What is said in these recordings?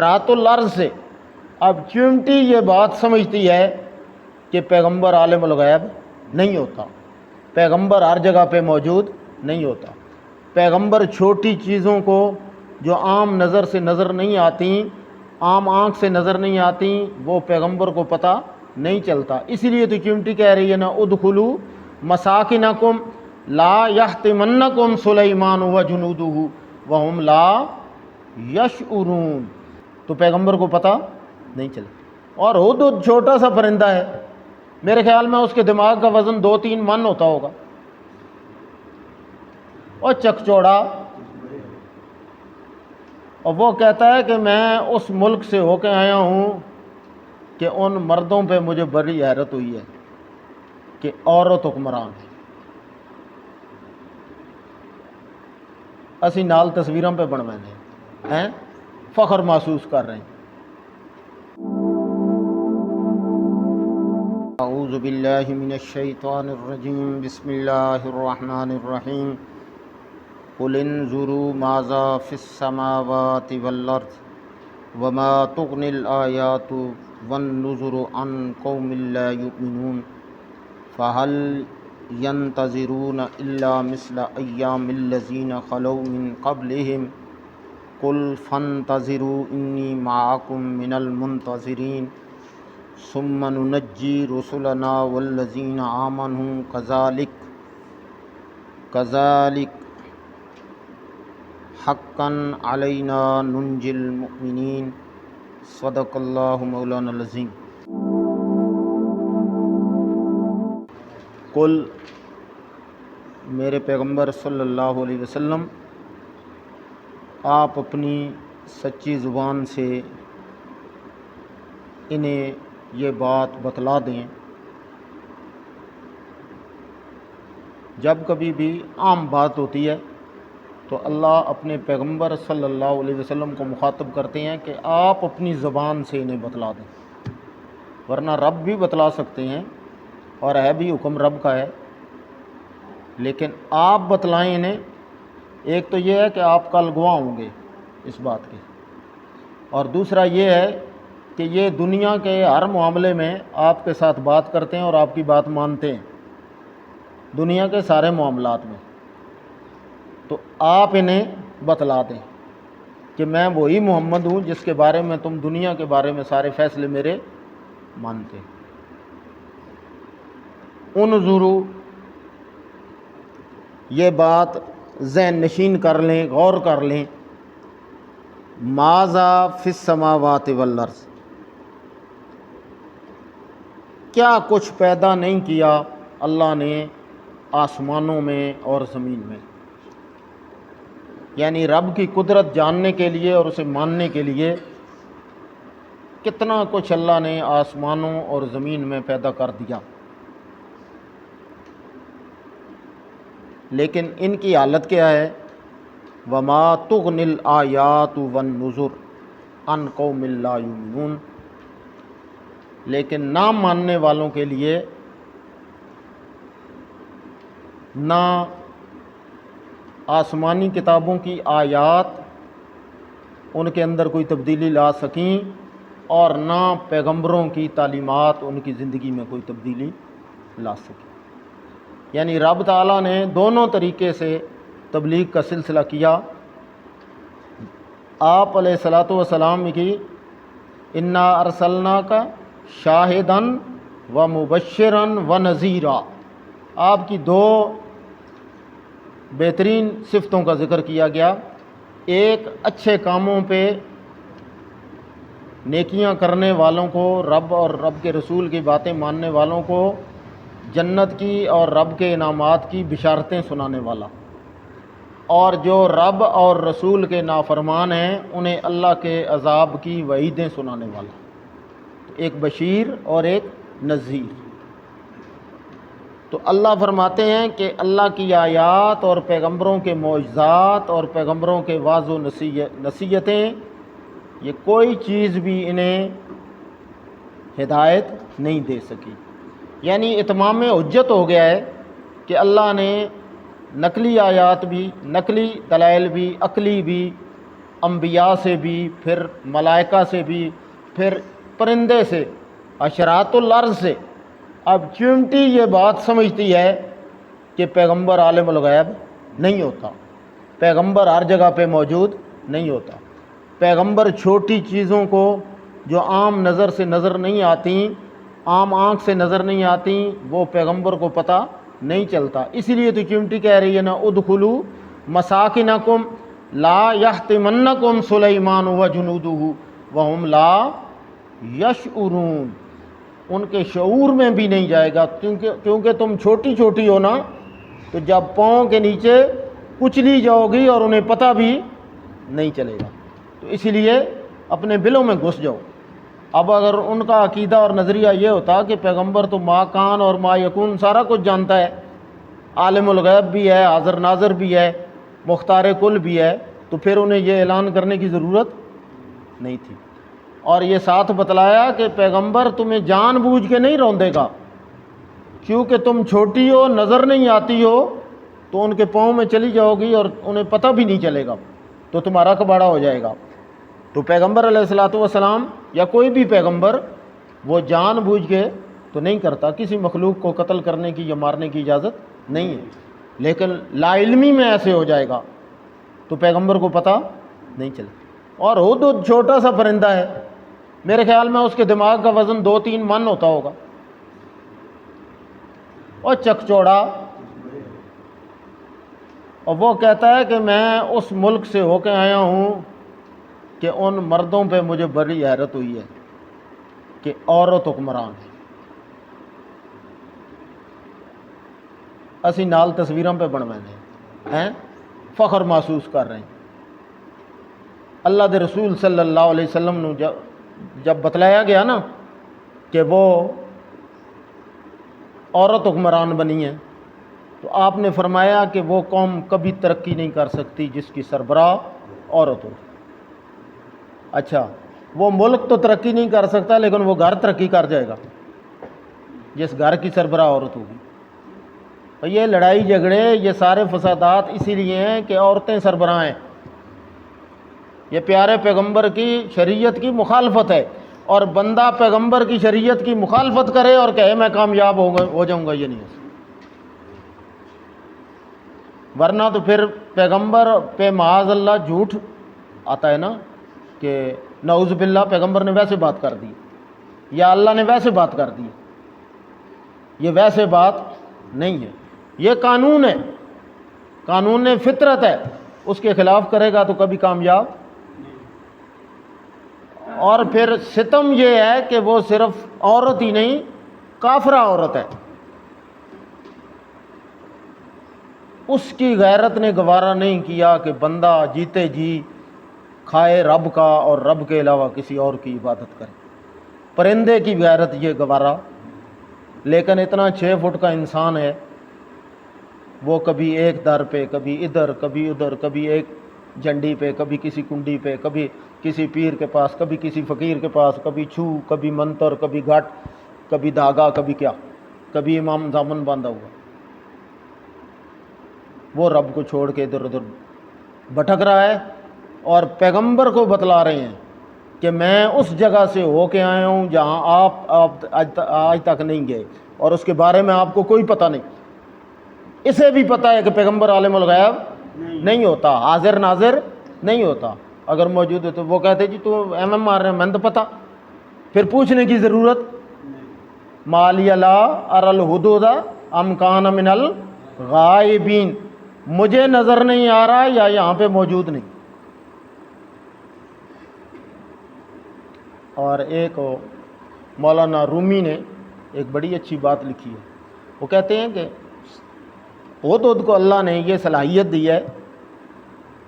رات الارض سے اب چمٹی یہ بات سمجھتی ہے کہ پیغمبر عالم الغیب نہیں ہوتا، پیغمبر ہر جگہ پہ موجود نہیں ہوتا، پیغمبر چھوٹی چیزوں کو جو عام نظر سے نظر نہیں آتی، عام آنکھ سے نظر نہیں آتی، وہ پیغمبر کو پتہ نہیں چلتا۔ اسی لیے تو چمٹی کہہ رہی ہے نا ادخلوا مساکنکم لا یحطمنکم سلیمان وجنودہ وہم لا یشعرون۔ تو پیغمبر کو پتہ نہیں چلا۔ اور ہدہد چھوٹا سا پرندہ ہے، میرے خیال میں اس کے دماغ کا وزن 2-3 من ہوتا ہوگا، اور چکچوڑا، اور وہ کہتا ہے کہ میں اس ملک سے ہو کے آیا ہوں کہ ان مردوں پہ مجھے بڑی حیرت ہوئی ہے کہ عورت حکمران ہے۔ اسی نال تصویروں پہ بنوانے ہیں، فخر محسوس کر رہے ہیں۔ اعوذ باللہ من الشیطان الرجیم، بسم اللہ الرحمن الرحیم۔ قل انظروا ماذا فی السماوات والارض وما تغنی الآیات والنذر عن قوم لا یؤمنون فہل ینتظرون الا مثل ایام الذین خلوا من قبلہم قل فانتظروا انی معکم من المنتظرین ثم ننجی رسلنا والذین آمنوا کذالک حقا علینا ننجی المؤمنین۔ صدق اللہ مولانا العظیم۔ قل، میرے پیغمبر صلی اللہ علیہ وسلم، آپ اپنی سچی زبان سے انہیں یہ بات بتلا دیں۔ جب کبھی بھی عام بات ہوتی ہے تو اللہ اپنے پیغمبر صلی اللہ علیہ وسلم کو مخاطب کرتے ہیں کہ آپ اپنی زبان سے انہیں بتلا دیں، ورنہ رب بھی بتلا سکتے ہیں اور ہے بھی حکم رب کا ہے، لیکن آپ بتلائیں انہیں۔ ایک تو یہ ہے کہ آپ کل گواہ ہوں گے اس بات کے، اور دوسرا یہ ہے کہ یہ دنیا کے ہر معاملے میں آپ کے ساتھ بات کرتے ہیں اور آپ کی بات مانتے ہیں، دنیا کے سارے معاملات میں۔ تو آپ انہیں بتلا دیں کہ میں وہی محمد ہوں جس کے بارے میں تم دنیا کے بارے میں سارے فیصلے میرے مانتے۔ انظروا، یہ بات ذہن نشین کر لیں، غور کر لیں۔ ماذا فی السماوات والارض، کیا کچھ پیدا نہیں کیا اللہ نے آسمانوں میں اور زمین میں، یعنی رب کی قدرت جاننے کے لیے اور اسے ماننے کے لیے کتنا کچھ اللہ نے آسمانوں اور زمین میں پیدا کر دیا، لیکن ان کی حالت کیا ہے؟ وما تغنی الآیات والنذر عن قوم لا یؤمنون، لیکن نہ ماننے والوں کے لیے نہ آسمانی کتابوں کی آیات ان کے اندر کوئی تبدیلی لا سکیں، اور نہ پیغمبروں کی تعلیمات ان کی زندگی میں کوئی تبدیلی لا سکیں۔ یعنی رب تعالیٰ نے دونوں طریقے سے تبلیغ کا سلسلہ کیا۔ آپ علیہ الصلاۃ والسلام کی انا ارسلناک شاہدا و مبشرا و نذیرا، آپ کی 2 بہترین صفتوں کا ذکر کیا گیا۔ ایک، اچھے کاموں پہ نیکیاں کرنے والوں کو، رب اور رب کے رسول کی باتیں ماننے والوں کو جنت کی اور رب کے انعامات کی بشارتیں سنانے والا، اور جو رب اور رسول کے نافرمان ہیں انہیں اللہ کے عذاب کی وعیدیں سنانے والا۔ ایک بشیر اور ایک نذیر۔ تو اللہ فرماتے ہیں کہ اللہ کی آیات اور پیغمبروں کے معجزات اور پیغمبروں کے وعظ و نصیحتیں، یہ کوئی چیز بھی انہیں ہدایت نہیں دے سکی۔ یعنی اتمام حجت ہو گیا ہے کہ اللہ نے نقلی آیات بھی، نقلی دلائل بھی، عقلی بھی انبیاء سے بھی، پھر ملائکہ سے بھی، پھر پرندے سے، اشراط الارض سے۔ اب چیونٹی یہ بات سمجھتی ہے کہ پیغمبر عالم الغیب نہیں ہوتا، پیغمبر ہر جگہ پہ موجود نہیں ہوتا، پیغمبر چھوٹی چیزوں کو جو عام نظر سے نظر نہیں آتی، عام آنکھ سے نظر نہیں آتی، وہ پیغمبر کو پتہ نہیں چلتا۔ اسی لیے تو چمٹی کہہ رہی ہے نا، ادخلوا مساکنکم لا یحطمنکم سلیمان وجنودہ وہم لا یشعرون۔ ان کے شعور میں بھی نہیں جائے گا، کیونکہ تم چھوٹی چھوٹی ہو نا، تو جب پاؤں کے نیچے کچلی جاؤ گی اور انہیں پتہ بھی نہیں چلے گا، تو اسی لیے اپنے دلوں میں گھس جاؤ۔ اب اگر ان کا عقیدہ اور نظریہ یہ ہوتا کہ پیغمبر تو ما کان اور ما یکون سارا کچھ جانتا ہے، عالم الغیب بھی ہے، حاضر ناظر بھی ہے، مختار کل بھی ہے، تو پھر انہیں یہ اعلان کرنے کی ضرورت نہیں تھی۔ اور یہ ساتھ بتلایا کہ پیغمبر تمہیں جان بوجھ کے نہیں روندے گا، کیونکہ تم چھوٹی ہو، نظر نہیں آتی ہو، تو ان کے پاؤں میں چلی جاؤ گی اور انہیں پتہ بھی نہیں چلے گا، تو تمہارا کباڑا ہو جائے گا۔ تو پیغمبر علیہ الصلوۃ والسلام یا کوئی بھی پیغمبر وہ جان بوجھ کے تو نہیں کرتا، کسی مخلوق کو قتل کرنے کی یا مارنے کی اجازت نہیں ہے، لیکن لا علمی میں ایسے ہو جائے گا تو پیغمبر کو پتہ نہیں چلے۔ اور ہدہد چھوٹا سا پرندہ ہے، میرے خیال میں اس کے دماغ کا وزن 2-3 من ہوتا ہوگا، اور چکچوڑا، اور وہ کہتا ہے کہ میں اس ملک سے ہو کے آیا ہوں کہ ان مردوں پہ مجھے بڑی حیرت ہوئی ہے کہ عورت حکمران ہے۔ اسی نال تصویراں پہ بنوانے ہیں، فخر محسوس کر رہے ہیں۔ اللہ دے رسول صلی اللہ علیہ وسلم نے جب بتلایا گیا نا کہ وہ عورت حکمران بنی ہے، تو آپ نے فرمایا کہ وہ قوم کبھی ترقی نہیں کر سکتی جس کی سربراہ عورت ہو۔ اچھا، وہ ملک تو ترقی نہیں کر سکتا، لیکن وہ گھر ترقی کر جائے گا جس گھر کی سربراہ عورت ہوگی۔ اور یہ لڑائی جھگڑے، یہ سارے فسادات اسی لیے ہیں کہ عورتیں سربراہ ہیں۔ یہ پیارے پیغمبر کی شریعت کی مخالفت ہے، اور بندہ پیغمبر کی شریعت کی مخالفت کرے اور کہے میں کامیاب ہو جاؤں گا، یہ نہیں ہے۔ ورنہ تو پھر پیغمبر پہ معاذ اللہ جھوٹ آتا ہے نا، کہ نعوذ باللہ پیغمبر نے ویسے بات کر دی یا اللہ نے ویسے بات کر دی۔ یہ ویسے بات نہیں ہے، یہ قانون ہے، قانون فطرت ہے، اس کے خلاف کرے گا تو کبھی کامیاب۔ اور پھر ستم یہ ہے کہ وہ صرف عورت ہی نہیں، کافرہ عورت ہے، اس کی غیرت نے گوارا نہیں کیا کہ بندہ جیتے جی کھائے رب کا اور رب کے علاوہ کسی اور کی عبادت کرے۔ پرندے کی غیرت یہ گوارا، لیکن اتنا 6 فٹ کا انسان ہے، وہ کبھی ایک در پہ، کبھی ادھر، کبھی ادھر، کبھی ایک جھنڈی پہ، کبھی کسی کنڈی پہ، کبھی کسی پیر کے پاس، کبھی کسی فقیر کے پاس، کبھی چھو، کبھی منتر، کبھی گھٹ، کبھی دھاگا، کبھی کیا، کبھی امام دامن باندھا ہوا۔ وہ رب کو چھوڑ کے ادھر ادھر بھٹک رہا ہے، اور پیغمبر کو بتلا رہے ہیں کہ میں اس جگہ سے ہو کے آیا ہوں جہاں آپ آج تک نہیں گئے، اور اس کے بارے میں آپ کو کوئی پتہ نہیں۔ اسے بھی پتہ ہے کہ پیغمبر عالم الغیب نہیں ہوتا، حاضر ناظر نہیں ہوتا، اگر موجود ہے تو وہ کہتے جی تو ایم مار رہے ہیں، میں تو پتہ، پھر پوچھنے کی ضرورت۔ مالی لا اری الہدود ام کان من الغائبین، مجھے نظر نہیں آ رہا یا یہاں پہ موجود نہیں۔ اور ایک مولانا رومی نے ایک بڑی اچھی بات لکھی ہے، وہ کہتے ہیں کہ ہدہد کو اللہ نے یہ صلاحیت دی ہے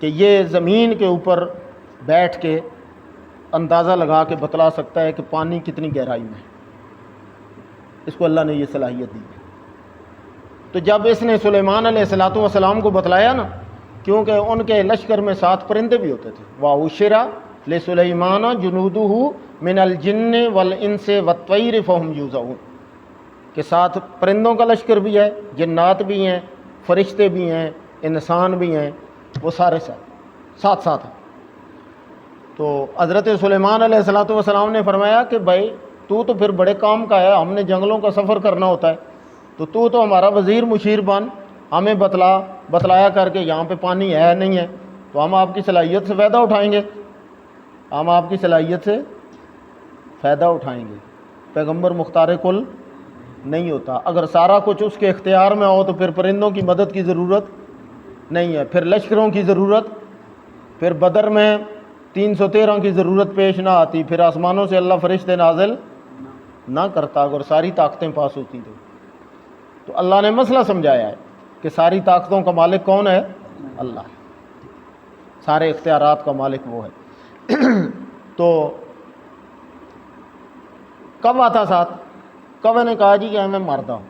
کہ یہ زمین کے اوپر بیٹھ کے اندازہ لگا کے بتلا سکتا ہے کہ پانی کتنی گہرائی میں ہے، اس کو اللہ نے یہ صلاحیت دی ہے۔ تو جب اس نے سلیمان علیہ الصلوۃ والسلام کو بتلایا نا، کیونکہ ان کے لشکر میں 7 پرندے بھی ہوتے تھے، وَأُحْشِرَ لِسُلَيْمَانَ جُنُودُهُ مِنَ الْجِنِّ وَالْإِنسِ وَالطَّيْرِ فَهُمْ يُوزَعُونَ، کہ 7 پرندوں کا لشکر بھی ہے، جنات بھی ہیں، فرشتے بھی ہیں، انسان بھی ہیں، وہ سارے ساتھ ہیں۔ تو حضرت سلیمان علیہ السلام نے فرمایا کہ بھائی تو پھر بڑے کام کا ہے، ہم نے جنگلوں کا سفر کرنا ہوتا ہے، تو ہمارا وزیر مشیر بن، ہمیں بتلایا کر کے یہاں پہ پانی ہے نہیں ہے، تو ہم آپ کی صلاحیت سے فائدہ اٹھائیں گے، ہم آپ کی صلاحیت سے فائدہ اٹھائیں گے۔ پیغمبر مختار کل نہیں ہوتا، اگر سارا کچھ اس کے اختیار میں ہو تو پھر پرندوں کی مدد کی ضرورت نہیں ہے، پھر لشکروں کی ضرورت، پھر بدر میں 313 کی ضرورت پیش نہ آتی، پھر آسمانوں سے اللہ فرشتے نازل نہ کرتا اگر ساری طاقتیں پاس ہوتی تو اللہ نے مسئلہ سمجھایا ہے کہ ساری طاقتوں کا مالک کون ہے؟ اللہ ہے، سارے اختیارات کا مالک وہ ہے۔ تو کب آتا ساتھ؟ کب نے کہا جی کہ میں مردا ہوں،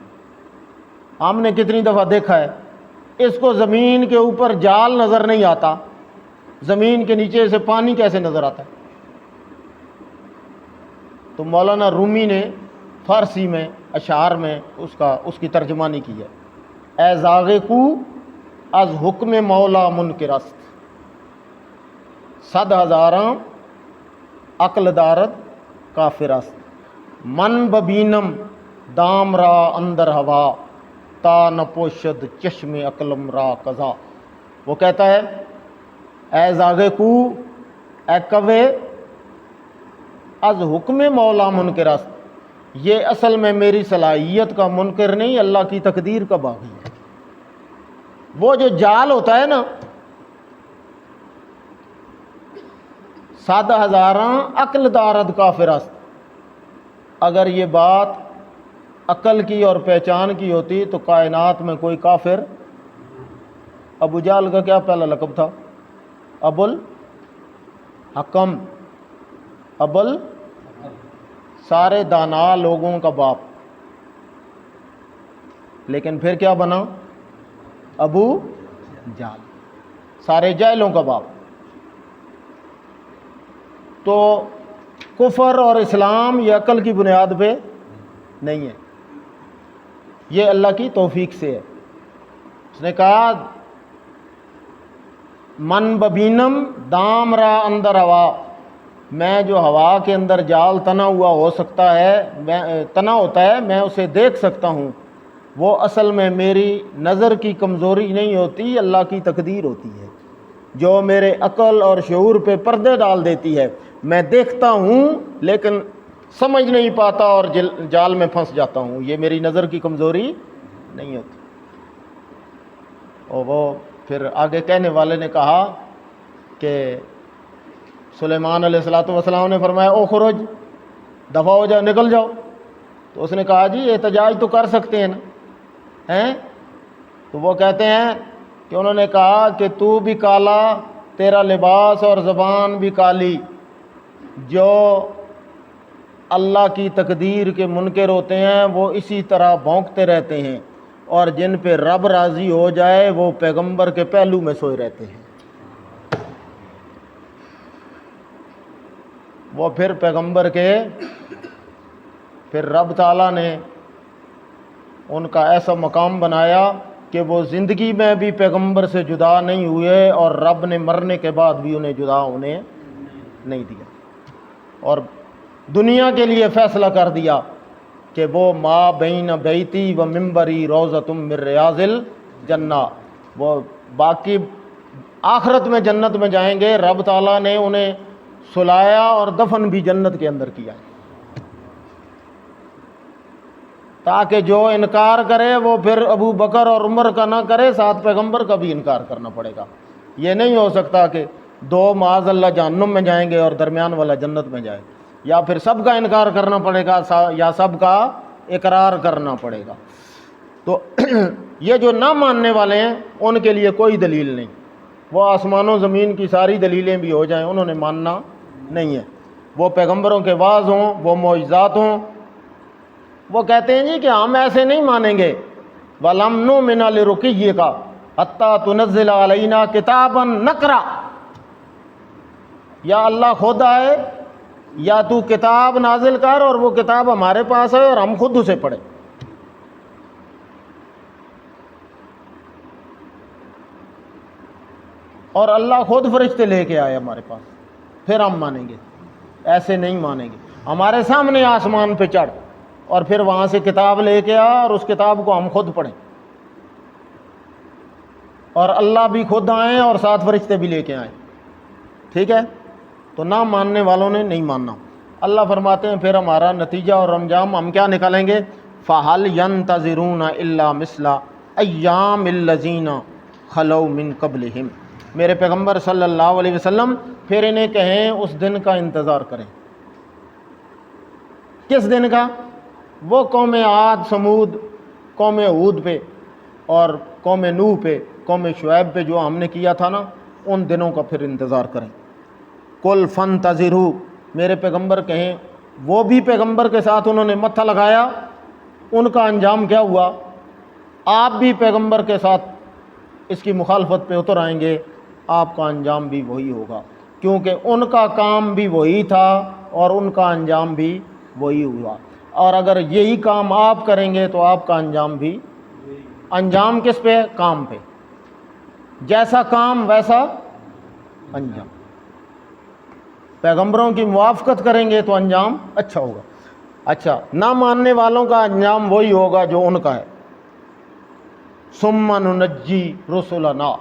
ہم نے کتنی دفعہ دیکھا ہے اس کو زمین کے اوپر جال نظر نہیں آتا، زمین کے نیچے سے پانی کیسے نظر آتا ہے؟ تو مولانا رومی نے فارسی میں اشعار میں اس کی ترجمانی کی ہے، اے زاغے کو از حکم مولا منکرست، 100,000 عقل دارد کافرست، من ببینم دام را اندر ہوا، تا نپوشد چشم عقلم را قضا۔ وہ کہتا ہے اے زاغے کو، اے کوے، از حکم مولا منکرست، یہ اصل میں میری صلاحیت کا منکر نہیں، اللہ کی تقدیر کا باغی ہے۔ وہ جو جال ہوتا ہے نا، 100,000 عقل دارد کافرست، اگر یہ بات عقل کی اور پہچان کی ہوتی تو کائنات میں کوئی کافر، ابو جہل کا کیا پہلا لقب تھا؟ ابو الحکم، سارے دانا لوگوں کا باپ، لیکن پھر کیا بنا؟ ابو جہل، سارے جاہلوں کا باپ۔ تو کفر اور اسلام یہ عقل کی بنیاد پہ نہیں ہے، یہ اللہ کی توفیق سے ہے۔ اس نے کہا من ببینم دام را اندر ہوا، میں جو ہوا کے اندر جال تنا ہوا ہو سکتا ہے، تنا ہوتا ہے، میں اسے دیکھ سکتا ہوں، وہ اصل میں میری نظر کی کمزوری نہیں ہوتی، اللہ کی تقدیر ہوتی ہے جو میرے عقل اور شعور پہ پردے ڈال دیتی ہے۔ میں دیکھتا ہوں لیکن سمجھ نہیں پاتا اور جال میں پھنس جاتا ہوں، یہ میری نظر کی کمزوری نہیں ہوتی۔ اور وہ پھر آگے کہنے والے نے کہا کہ سلیمان علیہ السلام نے فرمایا او خروج، دفع ہو جاؤ، نکل جاؤ۔ تو اس نے کہا جی احتجاج تو کر سکتے ہیں نا، ہیں؟ تو وہ کہتے ہیں کہ انہوں نے کہا کہ تو بھی کالا، تیرا لباس اور زبان بھی کالی، جو اللہ کی تقدیر کے منکر ہوتے ہیں وہ اسی طرح بھونکتے رہتے ہیں، اور جن پہ رب راضی ہو جائے وہ پیغمبر کے پہلو میں سوئے رہتے ہیں۔ وہ پھر پیغمبر کے، پھر رب تعالیٰ نے ان کا ایسا مقام بنایا کہ وہ زندگی میں بھی پیغمبر سے جدا نہیں ہوئے، اور رب نے مرنے کے بعد بھی انہیں جدا ہونے نہیں دیا، اور دنیا کے لیے فیصلہ کر دیا کہ وہ ما بین بیتی و ممبری روضۃ من ریاض الجنہ، وہ باقی آخرت میں جنت میں جائیں گے، رب تعالیٰ نے انہیں سلایا اور دفن بھی جنت کے اندر کیا، تاکہ جو انکار کرے وہ پھر ابو بکر اور عمر کا نہ کرے، ساتھ پیغمبر کا بھی انکار کرنا پڑے گا۔ یہ نہیں ہو سکتا کہ دو معاذ اللہ جہنم میں جائیں گے اور درمیان والا جنت میں جائے، یا پھر سب کا انکار کرنا پڑے گا یا سب کا اقرار کرنا پڑے گا۔ تو یہ جو نہ ماننے والے ہیں ان کے لیے کوئی دلیل نہیں، وہ آسمان و زمین کی ساری دلیلیں بھی ہو جائیں انہوں نے ماننا نہیں ہے، وہ پیغمبروں کے واعظ ہوں، وہ معجزات ہوں، وہ کہتے ہیں جی کہ ہم ایسے نہیں مانیں گے، وَلَمْ نُؤْمِنَ لِرُقِيِّكَ حَتَّىٰ تُنَزِّلَ عَلَيْنَا كِتَابًا نَقْرَأُ، یا اللہ خود آئے یا تو کتاب نازل کر اور وہ کتاب ہمارے پاس ہے اور ہم خود اسے پڑھیں۔ اور اللہ خود فرشتے لے کے آئے ہمارے پاس، پھر ہم مانیں گے، ایسے نہیں مانیں گے۔ ہمارے سامنے آسمان پہ چڑھ اور پھر وہاں سے کتاب لے کے آ اور اس کتاب کو ہم خود پڑھیں، اور اللہ بھی خود آئیں اور ساتھ فرشتے بھی لے کے آئیں، ٹھیک ہے؟ تو نہ ماننے والوں نے نہیں ماننا۔ اللہ فرماتے ہیں پھر ہمارا نتیجہ اور انجام ہم کیا نکالیں گے؟ فَهَلْ يَنْتَظِرُونَ إِلَّا مِثْلَ أَيَّامِ الَّذِينَ خَلَوْا مِن قَبْلِهِمْ۔ میرے پیغمبر صلی اللہ علیہ وسلم پھر انہیں کہیں اس دن کا انتظار کریں۔ کس دن کا؟ وہ قوم عاد، سمود، قوم ہود پہ اور قوم نوح پہ، قوم شعیب پہ جو ہم نے کیا تھا نا، ان دنوں کا پھر انتظار کریں۔ قُلْ فَانْتَظِرُوا، میرے پیغمبر کہیں، وہ بھی پیغمبر کے ساتھ انہوں نے متھا لگایا، ان کا انجام کیا ہوا؟ آپ بھی پیغمبر کے ساتھ اس کی مخالفت پہ اتر آئیں گے، آپ کا انجام بھی وہی ہوگا، کیونکہ ان کا کام بھی وہی تھا اور ان کا انجام بھی وہی ہوا۔ اور اگر یہی کام آپ کریں گے تو آپ کا انجام بھی، انجام کس پہ؟ کام پہ، جیسا کام ویسا انجام۔ پیغمبروں کی موافقت کریں گے تو انجام اچھا ہوگا۔ اچھا، نہ ماننے والوں کا انجام وہی ہوگا جو ان کا ہے۔ ثم ننجی رسلنا،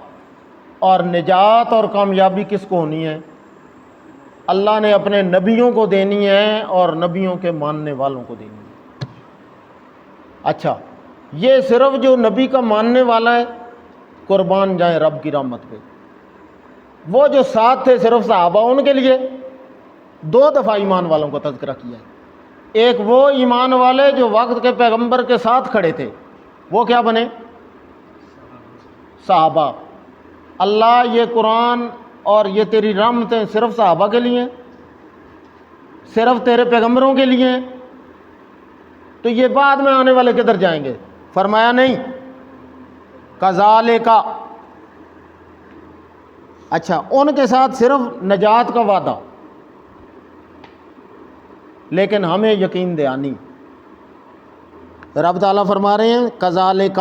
اور نجات اور کامیابی کس کو ہونی ہے؟ اللہ نے اپنے نبیوں کو دینی ہے اور نبیوں کے ماننے والوں کو دینی ہے۔ اچھا، یہ صرف جو نبی کا ماننے والا ہے، قربان جائیں رب کی رحمت پہ۔ وہ جو ساتھ تھے صرف صحابہ، ان کے لیے 2 دفعہ ایمان والوں کا تذکرہ کیا ہے۔ ایک وہ ایمان والے جو وقت کے پیغمبر کے ساتھ کھڑے تھے، وہ کیا بنے؟ صحابہ۔ اللہ یہ قرآن اور یہ تیری رحمتیں صرف صحابہ کے لیے ہیں، صرف تیرے پیغمبروں کے لیے ہیں، تو یہ بعد میں آنے والے کدھر جائیں گے؟ فرمایا نہیں، کذالک۔ اچھا، ان کے ساتھ صرف نجات کا وعدہ، لیکن ہمیں یقین دہانی۔ رب تعالیٰ فرما رہے ہیں کذالک،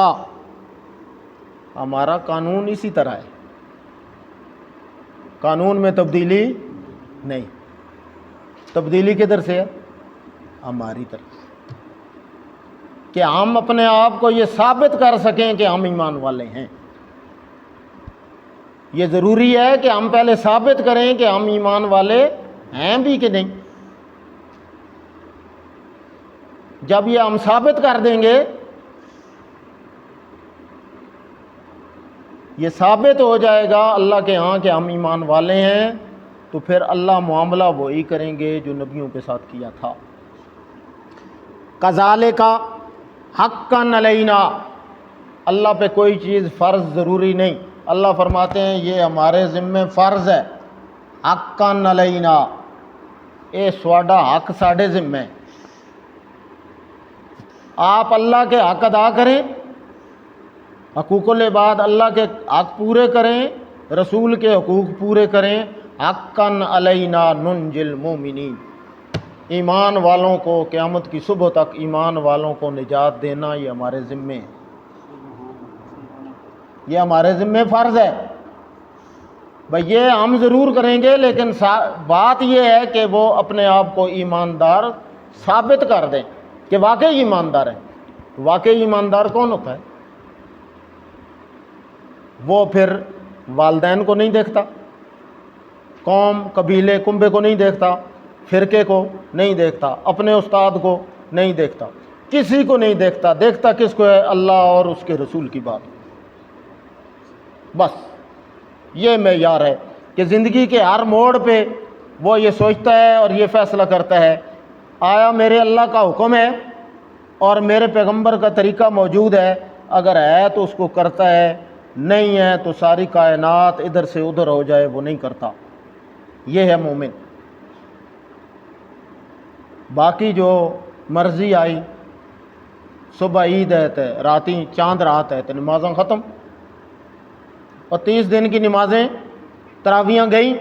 ہمارا قانون اسی طرح ہے، قانون میں تبدیلی نہیں۔ تبدیلی کدھر سے ہے؟ ہماری طرف سے، کہ ہم اپنے آپ کو یہ ثابت کر سکیں کہ ہم ایمان والے ہیں۔ یہ ضروری ہے کہ ہم پہلے ثابت کریں کہ ہم ایمان والے ہیں بھی کہ نہیں۔ جب یہ ہم ثابت کر دیں گے، یہ ثابت ہو جائے گا اللہ کے ہاں کہ ہم ایمان والے ہیں، تو پھر اللہ معاملہ وہی کریں گے جو نبیوں کے ساتھ کیا تھا۔ کذالک حقا علینا، اللہ پہ کوئی چیز فرض ضروری نہیں، اللہ فرماتے ہیں یہ ہمارے ذمے فرض ہے۔ حقا علینا، اے سواڈا حق ساڈے ذمے، آپ اللہ کے حق ادا کریں، حقوق العباد اللہ کے حق پورے کریں، رسول کے حقوق پورے کریں۔ حقا علینا ننجی المؤمنین، ایمان والوں کو قیامت کی صبح تک ایمان والوں کو نجات دینا یہ ہمارے ذمے ہے، یہ ہمارے ذمے فرض ہے۔ بھئی یہ ہم ضرور کریں گے، لیکن بات یہ ہے کہ وہ اپنے آپ کو ایماندار ثابت کر دیں کہ واقعی ایماندار ہیں۔ واقعی ایماندار کون ہوتا ہے؟ وہ پھر والدین کو نہیں دیکھتا، قوم، قبیلے، کنبے کو نہیں دیکھتا، فرقے کو نہیں دیکھتا، اپنے استاد کو نہیں دیکھتا، کسی کو نہیں دیکھتا، دیکھتا کس کو ہے؟ اللہ اور اس کے رسول کی بات۔ بس یہ معیار ہے کہ زندگی کے ہر موڑ پہ وہ یہ سوچتا ہے اور یہ فیصلہ کرتا ہے، آیا میرے اللہ کا حکم ہے اور میرے پیغمبر کا طریقہ موجود ہے؟ اگر ہے تو اس کو کرتا ہے، نہیں ہے تو ساری کائنات ادھر سے ادھر ہو جائے وہ نہیں کرتا۔ یہ ہے مومن۔ باقی جو مرضی آئی، صبح عید ہے تو راتی چاند رات ہے تو نمازیں ختم، اور 30 دن کی نمازیں، تراویاں گئیں،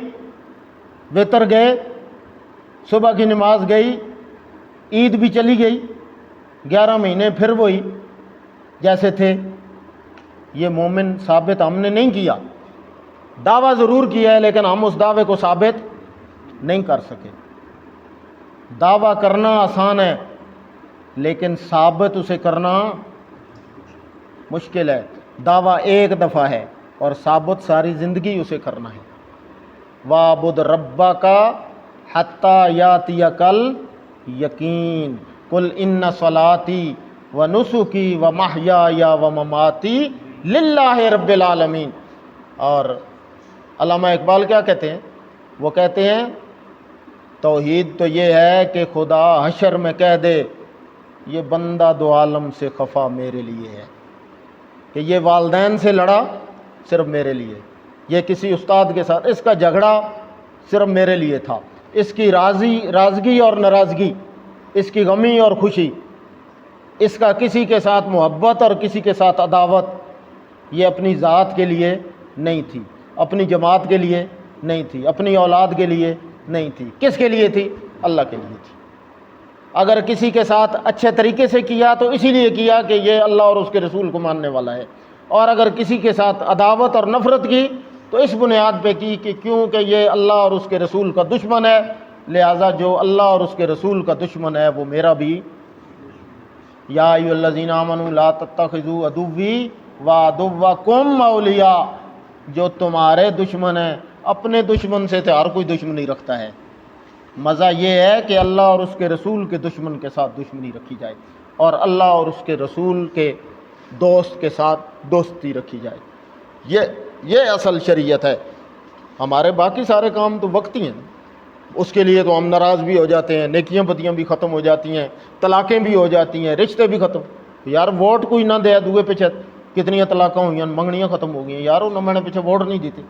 وتر گئے، صبح کی نماز گئی، عید بھی چلی گئی، 11 مہینے پھر وہی جیسے تھے۔ یہ مومن ثابت ہم نے نہیں کیا، دعویٰ ضرور کیا ہے لیکن ہم اس دعوے کو ثابت نہیں کر سکے۔ دعویٰ کرنا آسان ہے لیکن ثابت اسے کرنا مشکل ہے۔ دعویٰ ایک دفعہ ہے اور ثابت ساری زندگی اسے کرنا ہے۔ وَاعْبُدْ رَبَّكَ حَتَّى يَأْتِيَكَ الْيَقِينُ قُلْ إِنَّ صَلَاتِي وَنُسُكِي وَمَحْيَايَ وَمَمَاتِي لِلَّهِ رَبِّ الْعَالَمِينَ۔ اور علامہ اقبال کیا کہتے ہیں؟ وہ کہتے ہیں توحید تو یہ ہے کہ خدا حشر میں کہہ دے یہ بندہ دو عالم سے خفا میرے لیے ہے، کہ یہ والدین سے لڑا صرف میرے لیے، یہ کسی استاد کے ساتھ اس کا جھگڑا صرف میرے لیے تھا، اس کی رازگی اور ناراضگی، اس کی غمی اور خوشی، اس کا کسی کے ساتھ محبت اور کسی کے ساتھ عداوت، یہ اپنی ذات کے لیے نہیں تھی، اپنی جماعت کے لیے نہیں تھی، اپنی اولاد کے لیے نہیں تھی، کس کے لیے تھی؟ اللہ کے لیے تھی۔ اگر کسی کے ساتھ اچھے طریقے سے کیا تو اسی لیے کیا کہ یہ اللہ اور اس کے رسول کو ماننے والا ہے، اور اگر کسی کے ساتھ عداوت اور نفرت کی تو اس بنیاد پہ کی کہ کیونکہ یہ اللہ اور اس کے رسول کا دشمن ہے، لہٰذا جو اللہ اور اس کے رسول کا دشمن ہے وہ میرا بھی۔ یا ایھا الذین آمنوا لا تتخذوا عدوی وعدوکم اولیاء، جو تمہارے دشمن ہیں اپنے دشمن سے تو ہر کوئی دشمنی رکھتا ہے، مزہ یہ ہے کہ اللہ اور اس کے رسول کے دشمن کے ساتھ دشمنی رکھی جائے اور اللہ اور اس کے رسول کے دوست کے ساتھ دوستی رکھی جائے، یہ اصل شریعت ہے۔ ہمارے باقی سارے کام تو وقتی ہیں، اس کے لیے تو ہم ناراض بھی ہو جاتے ہیں، نیکیاں بدیاں بھی ختم ہو جاتی ہیں، طلاقیں بھی ہو جاتی ہیں، رشتے بھی ختم۔ یار ووٹ کوئی نہ دے دوے پیچھے کتنی طلاقیں ہوئی ہیں، منگنیاں ختم ہو گئی ہیں، یار انہوں نے پیچھے ووٹ نہیں دیتے،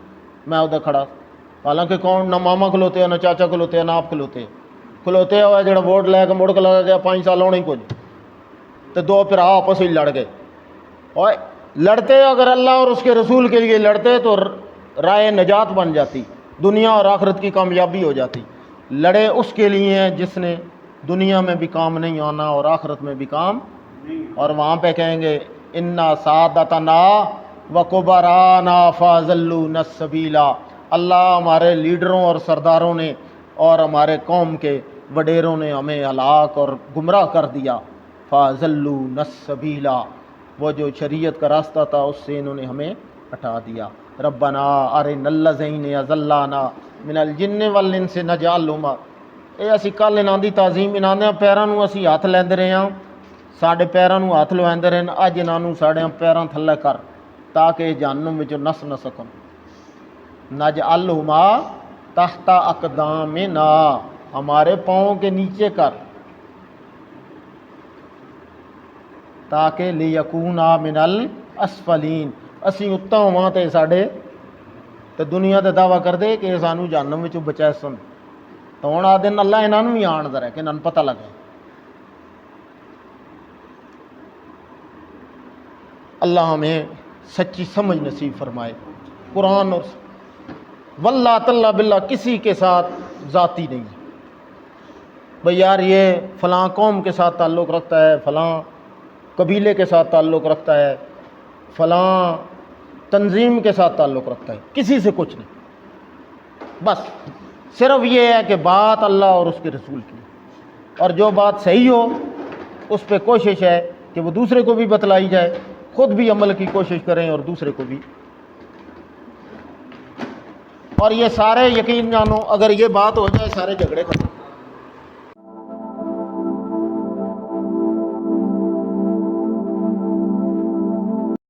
میں ادھر کھڑا، حالانکہ کون نہ ماما کھلوتے ہیں نہ چاچا کھلوتے ہیں نہ آپ کھلوتے ہوا جڑا ووٹ لے کے مڑ کے لگا گیا 5 سال ہونے کچھ تو دو پھر آپس ہی لڑ گئے، اور لڑتے اگر اللہ اور اس کے رسول کے لیے لڑتے تو رائے نجات بن جاتی، دنیا اور آخرت کی کامیابی ہو جاتی۔ لڑے اس کے لیے ہیں جس نے دنیا میں بھی کام نہیں آنا اور آخرت میں بھی کام، اور وہاں پہ کہیں گے انا سادتنا وکبرانا فاضلونا السبیلا، اللہ ہمارے لیڈروں اور سرداروں نے اور ہمارے قوم کے وڈیروں نے ہمیں ہلاک اور گمراہ کر دیا، فاضلونا السبیلا، وہ جو شریعت کا راستہ تھا اس سے انہوں نے ہمیں ہٹا دیا۔ ربنا ارنا الذین اضلانا من الجن والانس نجعلہما، اے اسی کل انہاں دی تعظیم انہاں دے پیراں نوں اسی ہاتھ لیندے رہے ہاں، ساڈے پیراں نوں ہاتھ لواندے رہے، اج انہاں نوں ساڈے پیراں تھلے کر تاکہ جہنم وچوں نس نہ سکن، نجعلہما تحت اقدامنا، ہمارے پاؤں کے نیچے کر، تاکہ لیکونا من الاسفلین، اسی اتنا ہواں تے ساڈے تے دنیا تے دعویٰ کر دے کہ سانو جہنم وچوں بچائے سن، تو ہن آ دن اللہ انہاں نوں بھی آن دے کہ انہاں نوں پتہ لگے۔ اللہ ہمیں سچی سمجھ نصیب فرمائے۔ قرآن اور واللہ تعالیٰ باللہ کسی کے ساتھ ذاتی نہیں ہے، بھئی یار یہ فلاں قوم کے ساتھ تعلق رکھتا ہے، فلاں قبیلے کے ساتھ تعلق رکھتا ہے، فلاں تنظیم کے ساتھ تعلق رکھتا ہے، کسی سے کچھ نہیں، بس صرف یہ ہے کہ بات اللہ اور اس کے رسول کی، اور جو بات صحیح ہو اس پہ کوشش ہے کہ وہ دوسرے کو بھی بتلائی جائے، خود بھی عمل کی کوشش کریں اور دوسرے کو بھی، اور یہ سارے یقین جانو اگر یہ بات ہو جائے سارے جھگڑے ختم۔